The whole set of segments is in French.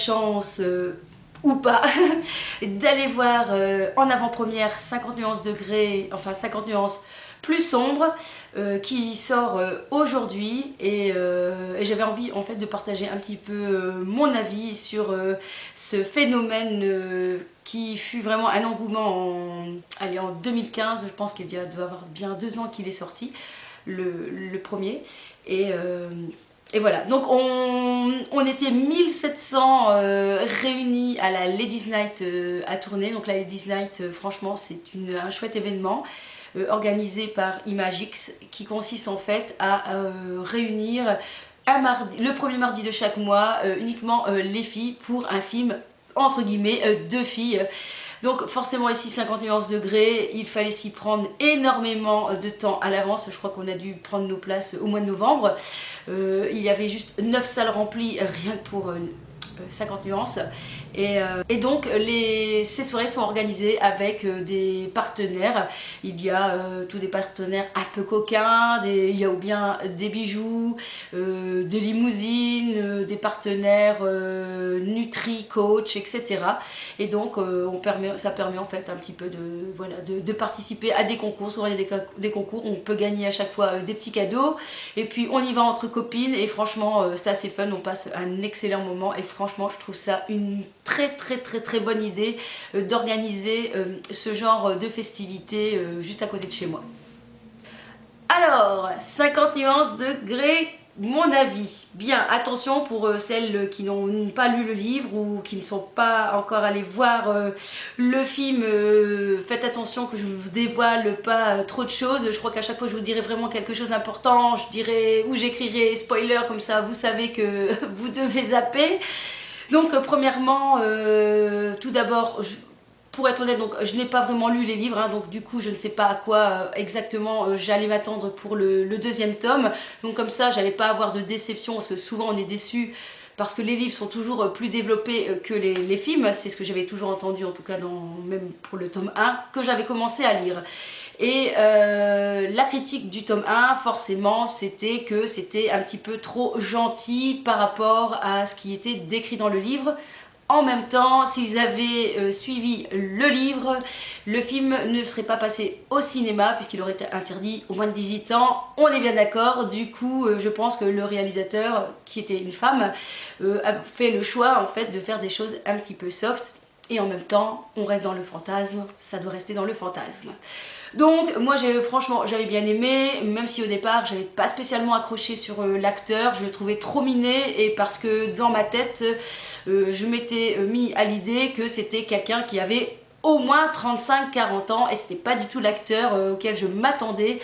chance ou pas d'aller voir en avant-première 50 nuances degrés, enfin 50 nuances plus sombres, qui sort aujourd'hui, et j'avais envie en fait de partager un petit peu mon avis sur ce phénomène qui fut vraiment un engouement en 2015. Je pense qu'il doit avoir bien 2 ans qu'il est sorti, le premier, et voilà, donc on était 1700 réunis à la Ladies Night à Tournai. Donc la Ladies Night, franchement, c'est un chouette événement organisé par Imagix, qui consiste en fait à réunir le premier mardi de chaque mois uniquement les filles pour un film entre guillemets de filles. Donc forcément ici 50 nuances degrés, il fallait s'y prendre énormément de temps à l'avance. Je crois qu'on a dû prendre nos places au mois de novembre. Il y avait juste 9 salles remplies rien que pour 50 nuances. Et donc ces soirées sont organisées avec des partenaires. Il y a tous des partenaires un peu coquins, il y a ou bien des bijoux, des limousines, des partenaires nutri, coach, etc. Et donc ça permet en fait un petit peu de participer à des concours. Souvent il y a des concours, on peut gagner à chaque fois des petits cadeaux, et puis on y va entre copines, et franchement c'est assez fun, on passe un excellent moment, et franchement je trouve ça une très bonne idée d'organiser ce genre de festivités juste à côté de chez moi. Alors, 50 nuances degrés, mon avis. Bien, attention pour celles qui n'ont pas lu le livre ou qui ne sont pas encore allées voir le film. Faites attention que je ne vous dévoile pas trop de choses. Je crois qu'à chaque fois je vous dirai vraiment quelque chose d'important. Je dirai, ou j'écrirai spoiler, comme ça vous savez que vous devez zapper. Donc premièrement, tout d'abord, pour être honnête, donc, je n'ai pas vraiment lu les livres, hein, donc du coup je ne sais pas à quoi exactement j'allais m'attendre pour le deuxième tome. Donc comme ça j'allais pas avoir de déception, parce que souvent on est déçu parce que les livres sont toujours plus développés que les films. C'est ce que j'avais toujours entendu, en tout cas même pour le tome 1 que j'avais commencé à lire. Et la critique du tome 1, forcément, c'était que c'était un petit peu trop gentil par rapport à ce qui était décrit dans le livre. En même temps, s'ils avaient suivi le livre, le film ne serait pas passé au cinéma, puisqu'il aurait été interdit aux moins de 18 ans. On est bien d'accord. Du coup, je pense que le réalisateur, qui était une femme, a fait le choix en fait de faire des choses un petit peu soft. Et en même temps, on reste dans le fantasme, ça doit rester dans le fantasme. Donc moi franchement j'avais bien aimé, même si au départ j'avais pas spécialement accroché sur l'acteur, je le trouvais trop miné, et parce que dans ma tête je m'étais mis à l'idée que c'était quelqu'un qui avait au moins 35-40 ans, et c'était pas du tout l'acteur auquel je m'attendais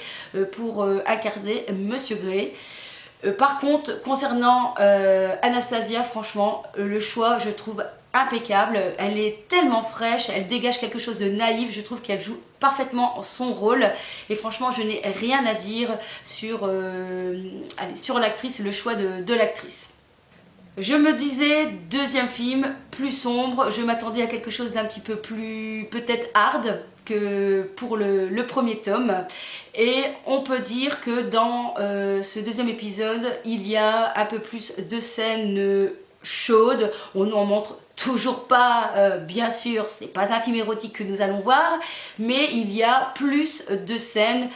pour incarner Monsieur Grey. Par contre, concernant Anastasia, franchement, le choix, je trouve impeccable. Elle est tellement fraîche, elle dégage quelque chose de naïf. Je trouve qu'elle joue parfaitement son rôle. Et franchement, je n'ai rien à dire sur l'actrice, le choix de l'actrice. Je me disais, deuxième film, plus sombre. Je m'attendais à quelque chose d'un petit peu plus, peut-être hard que pour le premier tome. Et on peut dire que dans ce deuxième épisode, il y a un peu plus de scènes chaudes. On n'en montre toujours pas, bien sûr, ce n'est pas un film érotique que nous allons voir, mais il y a plus de scènes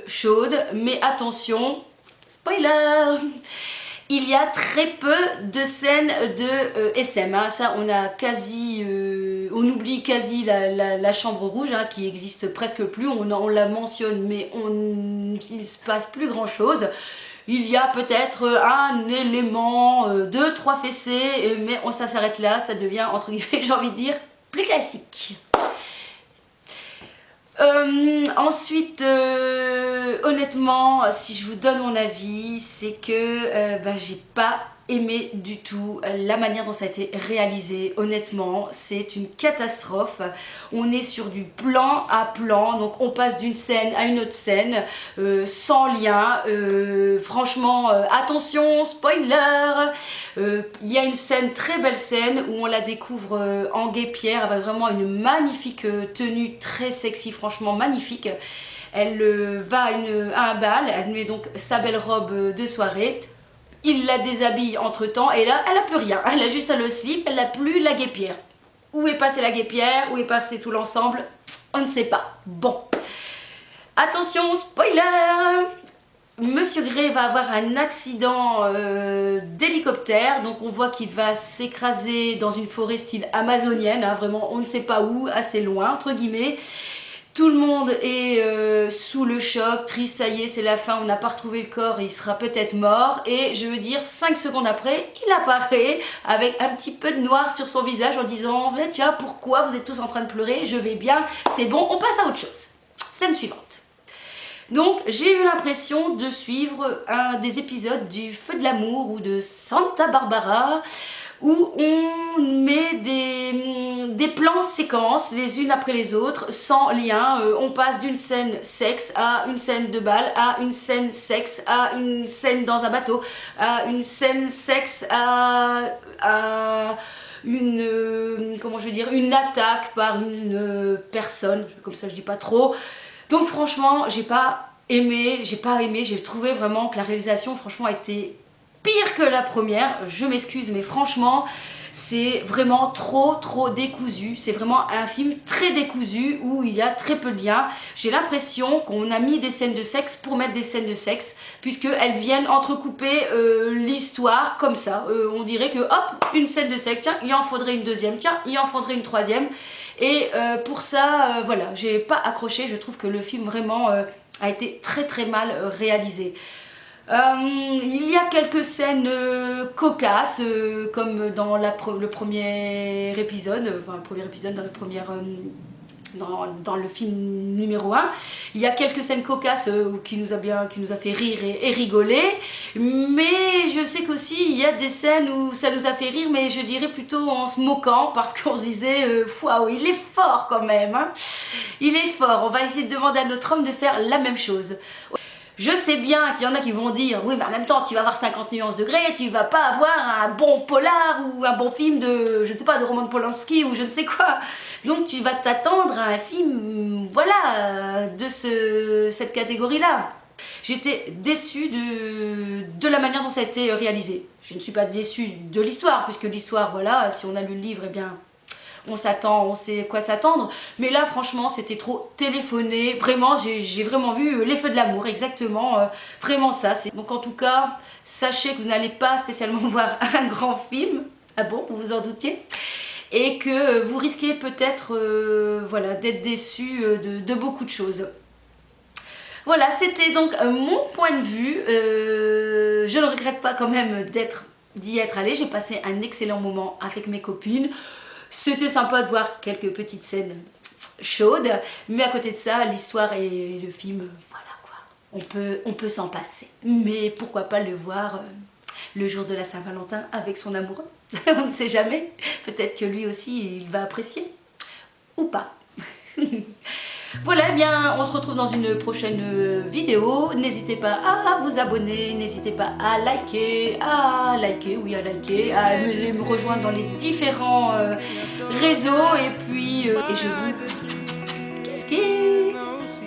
chaudes. Mais attention, spoiler! Il y a très peu de scènes de SM, hein. Ça on a on oublie quasi la chambre rouge, hein, qui existe presque plus. On la mentionne, mais il ne se passe plus grand chose. Il y a peut-être un élément, 2-3 fessées, mais ça s'arrête là. Ça devient, entre guillemets, j'ai envie de dire, plus classique. Ensuite, honnêtement, si je vous donne mon avis, c'est que j'ai pas aimé du tout la manière dont ça a été réalisé. Honnêtement, c'est une catastrophe. On est sur du plan à plan, donc on passe d'une scène à une autre scène sans lien. Franchement, attention, spoiler. Il y a une scène, très belle scène, où on la découvre en guêpière, avec vraiment une magnifique tenue, très sexy, franchement magnifique. Elle va à un bal, elle met donc sa belle robe de soirée. il la déshabille entre temps et là elle a plus rien, elle a juste le slip, elle n'a plus la guêpière. Où est passée la guêpière, où est passé tout l'ensemble, on ne sait pas. Bon, attention, spoiler! Monsieur Grey va avoir un accident d'hélicoptère, donc on voit qu'il va s'écraser dans une forêt style amazonienne, hein, vraiment on ne sait pas où, assez loin entre guillemets. Tout le monde est sous le choc, triste, ça y est c'est la fin, on n'a pas retrouvé le corps, il sera peut-être mort. Et je veux dire 5 secondes après, il apparaît avec un petit peu de noir sur son visage en disant « Tiens, pourquoi vous êtes tous en train de pleurer? Je vais bien, c'est bon, on passe à autre chose. » Scène suivante. Donc j'ai eu l'impression de suivre un des épisodes du Feu de l'amour ou de Santa Barbara où on met des plans séquences les unes après les autres sans lien. On passe d'une scène sexe à une scène de bal, à une scène sexe, à une scène dans un bateau, à une scène sexe, à une comment je veux dire, une attaque par une personne, comme ça je dis pas trop. Donc franchement, j'ai pas aimé, j'ai trouvé vraiment que la réalisation franchement a été pire que la première. Je m'excuse mais franchement, c'est vraiment trop décousu. C'est vraiment un film très décousu où il y a très peu de liens. J'ai l'impression qu'on a mis des scènes de sexe pour mettre des scènes de sexe, puisqu'elles viennent entrecouper l'histoire comme ça. On dirait que hop, une scène de sexe, tiens, il en faudrait une deuxième, tiens, il en faudrait une troisième. Et pour ça, voilà, j'ai pas accroché. Je trouve que le film vraiment a été très mal réalisé. Il y a quelques scènes cocasses, comme dans le premier épisode, enfin le premier épisode dans le premier... Dans le film numéro 1, il y a quelques scènes cocasses qui nous a fait rire et rigoler, mais je sais qu'aussi il y a des scènes où ça nous a fait rire, mais je dirais plutôt en se moquant, parce qu'on se disait waouh, il est fort quand même, hein. Il est fort, on va essayer de demander à notre homme de faire la même chose. Je sais bien qu'il y en a qui vont dire oui mais en même temps tu vas avoir 50 nuances de Grey, tu vas pas avoir un bon polar ou un bon film de, je ne sais pas, de Roman Polanski ou je ne sais quoi. Donc tu vas t'attendre à un film, voilà, de cette catégorie-là. J'étais déçue de la manière dont ça a été réalisé. Je ne suis pas déçue de l'histoire, puisque l'histoire, voilà, si on a lu le livre, eh bien... on s'attend, on sait quoi s'attendre, mais là franchement c'était trop téléphoné, vraiment j'ai vraiment vu les feux de l'amour, exactement, vraiment ça. Donc en tout cas, sachez que vous n'allez pas spécialement voir un grand film, ah bon, vous vous en doutiez, et que vous risquez peut-être voilà, d'être déçu de beaucoup de choses. Voilà, c'était donc mon point de vue, je ne regrette pas quand même d'y être allée, j'ai passé un excellent moment avec mes copines. C'était sympa de voir quelques petites scènes chaudes, mais à côté de ça, l'histoire et le film, voilà quoi, on peut s'en passer. Mais pourquoi pas le voir le jour de la Saint-Valentin avec son amoureux? On ne sait jamais, peut-être que lui aussi il va apprécier, ou pas. Voilà, eh bien, on se retrouve dans une prochaine vidéo. N'hésitez pas à vous abonner, n'hésitez pas à liker, à me rejoindre dans les différents réseaux. Et puis, et je vous kiss kiss.